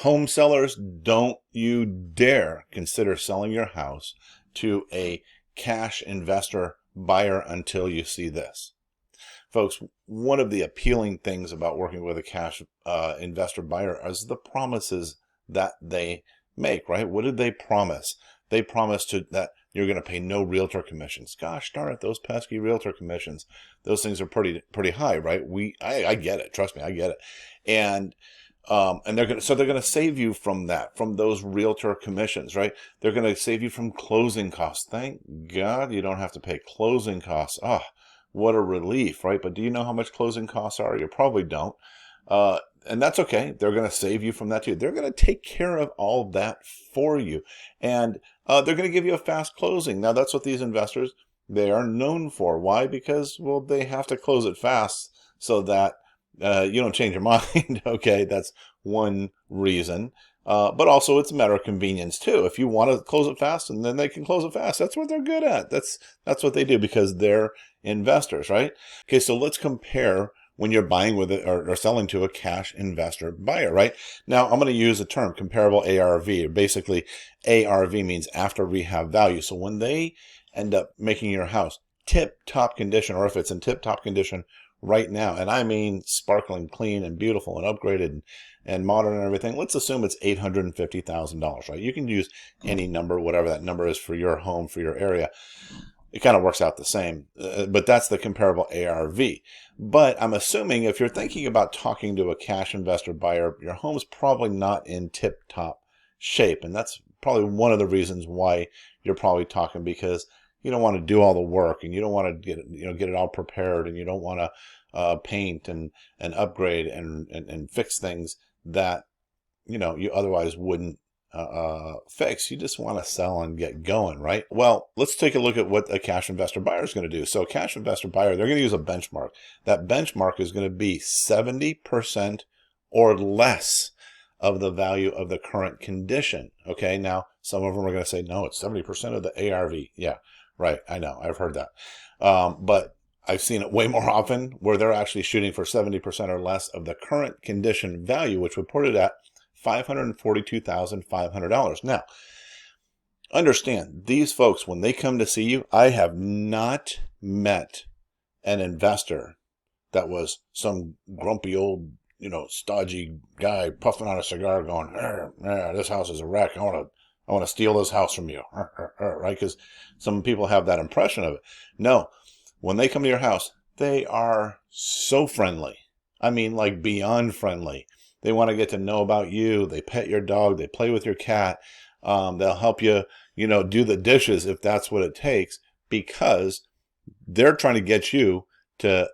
Home sellers, don't you dare consider selling your house to a cash investor buyer until you see this. Folks, one of the appealing things about working with a cash investor buyer is the promises that they make, right? What did they promise? They promised that you're going to pay no realtor commissions. Gosh darn it, those pesky realtor commissions. Those things are pretty high, right? I get it. Trust me, I get it. And they're going to save you from those realtor commissions, right? They're going to save you from closing costs. Thank God you don't have to pay closing costs. Oh, what a relief, right? But do you know how much closing costs are? You probably don't. And that's okay. They're going to save you from that too. They're going to take care of all that for you. And they're going to give you a fast closing. Now, that's what these investors, they are known for. Why? Because, well, they have to close it fast so that you don't change your mind. Okay, that's one reason. But also it's a matter of convenience too. If you want to close it fast, and then they can close it fast. That's what they're good at. That's what they do because they're investors, right? Okay, so let's compare when you're buying with it or selling to a cash investor buyer, right? Now I'm going to use a term, comparable ARV. Basically, ARV means after rehab value. So when they end up making your house tip-top condition, or if it's in tip-top condition right now, and I mean sparkling clean and beautiful and upgraded and modern and everything, let's assume it's $850,000, right? You can use any number, whatever that number is for your home, for your area. It kind of works out the same, but that's the comparable ARV. But I'm assuming if you're thinking about talking to a cash investor buyer, your home's probably not in tip-top shape, and that's probably one of the reasons why you're probably talking, because you don't want to do all the work, and you don't want to get it all prepared, and you don't want to paint and upgrade and fix things that you otherwise wouldn't fix. You just want to sell and get going, right? Well, let's take a look at what a cash investor buyer is going to do. So a cash investor buyer, they're going to use a benchmark. That benchmark is going to be 70% or less of the value of the current condition. Okay, now some of them are going to say, no, it's 70% of the ARV. Yeah, right. I know. I've heard that. But I've seen it way more often where they're actually shooting for 70% or less of the current condition value, which would put it at $542,500. Now, understand, these folks, when they come to see you, I have not met an investor that was some grumpy old, stodgy guy puffing on a cigar going, this house is a wreck. I want to steal this house from you, right? Because some people have that impression of it. No, when they come to your house, they are so friendly. I mean, like beyond friendly. They want to get to know about you. They pet your dog. They play with your cat. They'll help you, do the dishes if that's what it takes, because they're trying to get you to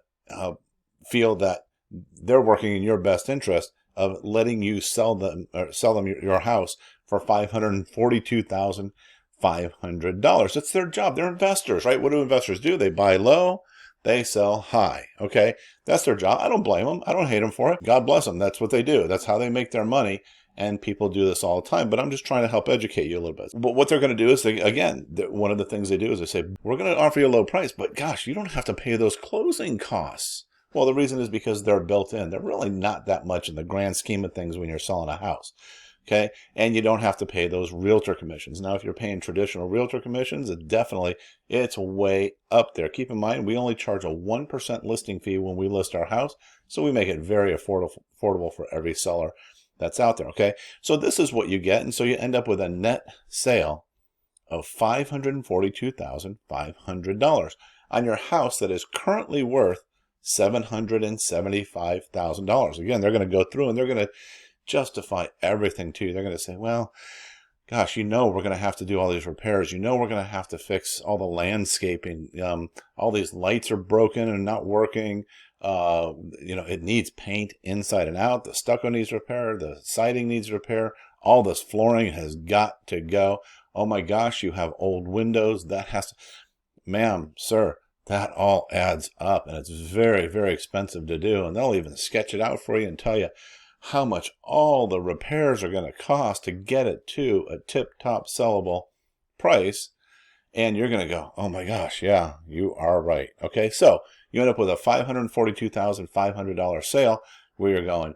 feel that they're working in your best interest of letting you sell them your house for $542,500. That's their job. They're investors, right? What do investors do? They buy low, they sell high. Okay, that's their job. I don't blame them. I don't hate them for it. God bless them. That's what they do. That's how they make their money. And people do this all the time. But I'm just trying to help educate you a little bit. But what they're going to do is, one of the things they do is they say, we're going to offer you a low price, but gosh, you don't have to pay those closing costs. Well, the reason is because they're built in. They're really not that much in the grand scheme of things when you're selling a house. Okay, and you don't have to pay those realtor commissions. Now, if you're paying traditional realtor commissions, it's way up there. Keep in mind, we only charge a 1% listing fee when we list our house, so we make it very affordable for every seller that's out there. Okay, so this is what you get, and so you end up with a net sale of $542,500 on your house that is currently worth $775,000. Again, they're going to go through and they're going to justify everything to you. They're going to say, well, gosh, we're going to have to do all these repairs. We're going to have to fix all the landscaping. All these lights are broken and not working. It needs paint inside and out. The stucco needs repair. The siding needs repair. All this flooring has got to go. Oh my gosh, you have old windows. That has to, ma'am, sir, that all adds up, and it's very, very expensive to do. And they'll even sketch it out for you and tell you how much all the repairs are going to cost to get it to a tip-top sellable price. And you're going to go, oh my gosh, yeah, you are right. Okay, so you end up with a $542,500 sale where you're going,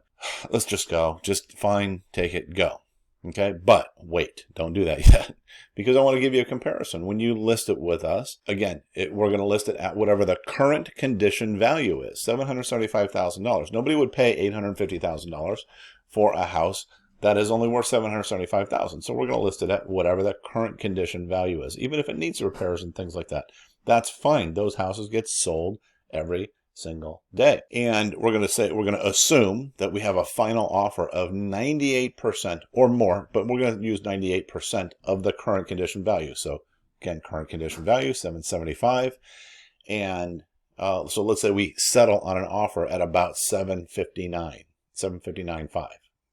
let's just go. Just fine, take it, go. Okay, but wait, don't do that yet, because I want to give you a comparison. When you list it with us, again, we're going to list it at whatever the current condition value is, $775,000. Nobody would pay $850,000 for a house that is only worth $775,000. So we're going to list it at whatever the current condition value is, even if it needs repairs and things like that. That's fine. Those houses get sold every single day. And we're going to assume that we have a final offer of 98% or more, but we're going to use 98% of the current condition value. So again, current condition value, 775. And so let's say we settle on an offer at about 759.5.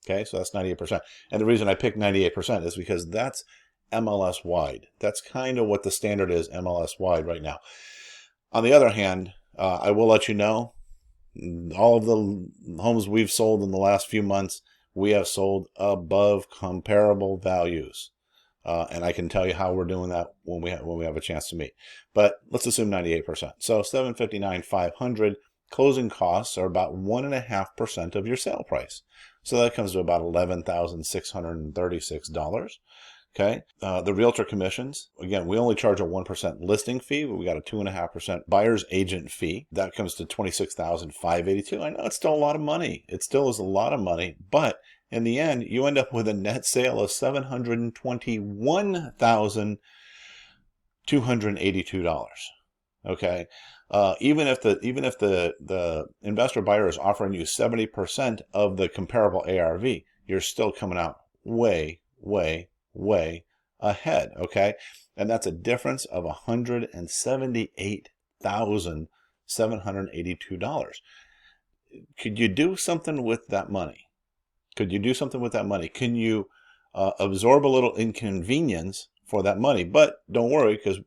Okay, so that's 98%. And the reason I picked 98% is because that's MLS wide. That's kind of what the standard is MLS wide right now. On the other hand, I will let you know, all of the homes we've sold in the last few months, we have sold above comparable values. And I can tell you how we're doing that when we have a chance to meet. But let's assume 98%. So 759,500. Closing costs are about 1.5% of your sale price. So that comes to about $11,636. Okay. The realtor commissions, again, we only charge a 1% listing fee, but we got a 2.5% buyer's agent fee. That comes to $26,582. I know it's still a lot of money. It still is a lot of money, but in the end, you end up with a net sale of $721,282. Okay. Even if the investor buyer is offering you 70% of the comparable ARV, you're still coming out way ahead. Okay. And that's a difference of $178,782. Could you do something with that money? Can you absorb a little inconvenience for that money? But don't worry, because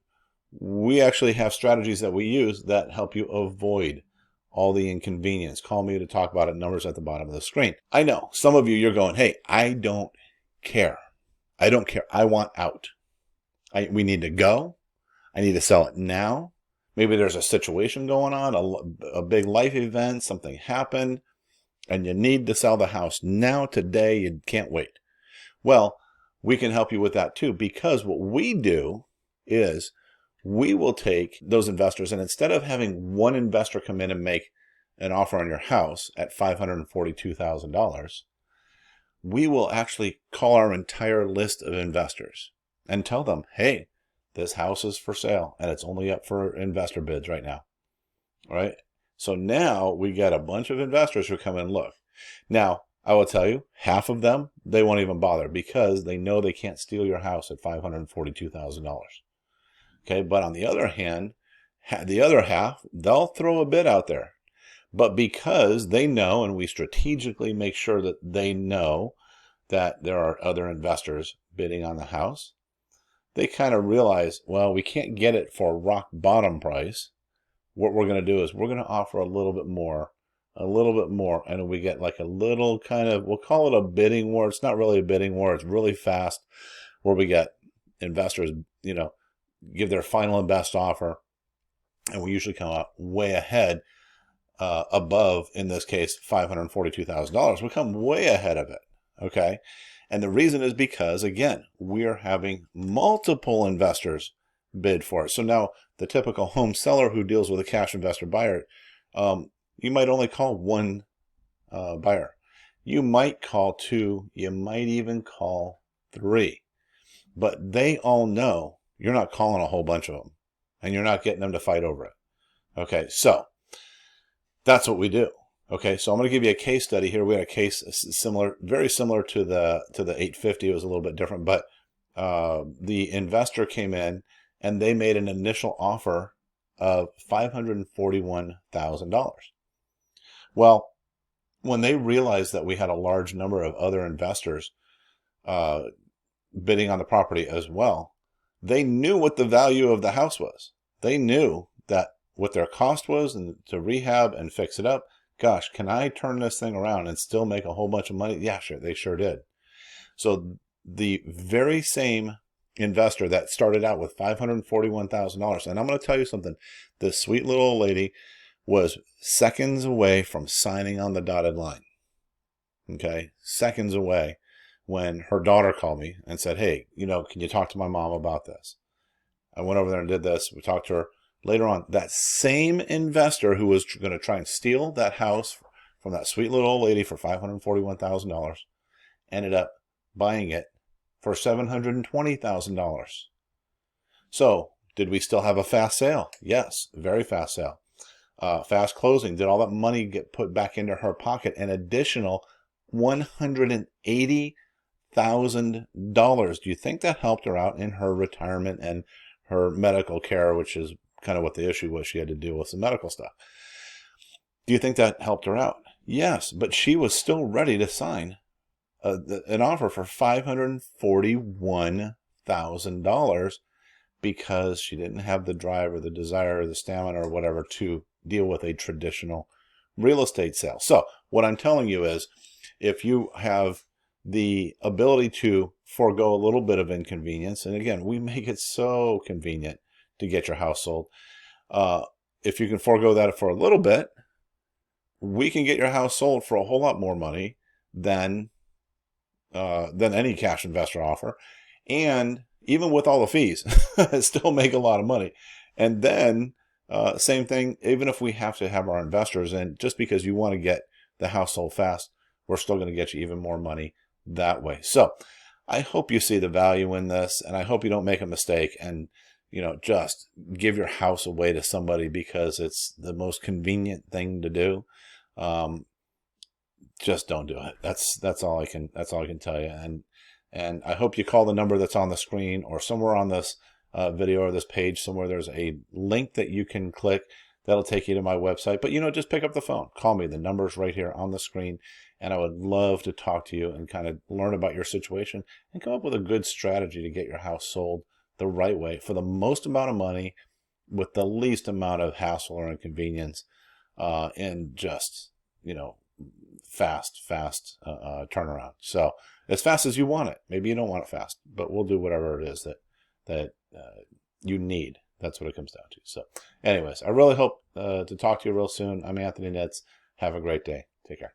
we actually have strategies that we use that help you avoid all the inconvenience. Call me to talk about it. Numbers at the bottom of the screen. I know some of you're going, hey, I don't care. I want out. We need to go. I need to sell it now. Maybe there's a situation going on, a big life event, something happened, and you need to sell the house now, today. You can't wait. Well, we can help you with that too, because what we do is we will take those investors, and instead of having one investor come in and make an offer on your house at $542,000, we will actually call our entire list of investors and tell them, hey, this house is for sale and it's only up for investor bids right now. All right. So now we get a bunch of investors who come and look. Now, I will tell you, half of them, they won't even bother because they know they can't steal your house at $542,000. Okay. But on the other hand, the other half, they'll throw a bid out there. But because they know, and we strategically make sure that they know that there are other investors bidding on the house, they kind of realize, well, we can't get it for rock bottom price. What we're going to do is we're going to offer a little bit more, and we get like a little kind of, we'll call it a bidding war. It's not really a bidding war. It's really fast, where we get investors, give their final and best offer, and we usually come out way ahead. Above, in this case, $542,000. We come way ahead of it. Okay. And the reason is because, again, we are having multiple investors bid for it. So now the typical home seller who deals with a cash investor buyer, you might only call one buyer. You might call two. You might even call three. But they all know you're not calling a whole bunch of them, and you're not getting them to fight over it. Okay. So that's what we do. Okay, so I'm going to give you a case study here. We had a case very similar to the 850. It was a little bit different, but the investor came in and they made an initial offer of $541,000. Well, when they realized that we had a large number of other investors bidding on the property as well, they knew what the value of the house was. They knew that what their cost was and to rehab and fix it up. Gosh, can I turn this thing around and still make a whole bunch of money? Yeah, sure. They sure did. So the very same investor that started out with $541,000, and I'm going to tell you something, this sweet little old lady was seconds away from signing on the dotted line. okay, seconds away, when her daughter called me and said, hey, can you talk to my mom about this? I went over there and did this. We talked to her. Later on, that same investor who was going to try and steal that house from that sweet little old lady for $541,000 ended up buying it for $720,000. So, did we still have a fast sale? Yes, very fast sale. Fast closing. Did all that money get put back into her pocket? An additional $180,000. Do you think that helped her out in her retirement and her medical care, which is kind of what the issue was? She had to deal with some medical stuff. Do you think that helped her out? Yes, but she was still ready to sign an offer for $541,000 because she didn't have the drive or the desire or the stamina or whatever to deal with a traditional real estate sale. So what I'm telling you is, if you have the ability to forego a little bit of inconvenience, and again, we make it so convenient to get your house sold. If you can forego that for a little bit, we can get your house sold for a whole lot more money than any cash investor offer. And even with all the fees, still make a lot of money. And then same thing, even if we have to have our investors in, just because you want to get the house sold fast, we're still going to get you even more money that way. So I hope you see the value in this, and I hope you don't make a mistake and just give your house away to somebody because it's the most convenient thing to do. Just don't do it. That's all I can tell you. And I hope you call the number that's on the screen, or somewhere on this video or this page somewhere there's a link that you can click that'll take you to my website. But just pick up the phone, call me. The number's right here on the screen, and I would love to talk to you and kind of learn about your situation and come up with a good strategy to get your house sold the right way for the most amount of money with the least amount of hassle or inconvenience, and just fast turnaround. So as fast as you want it. Maybe you don't want it fast, but we'll do whatever it is that you need. That's what it comes down to. So anyways, I really hope to talk to you real soon. I'm Anthony Nitz. Have a great day. Take care.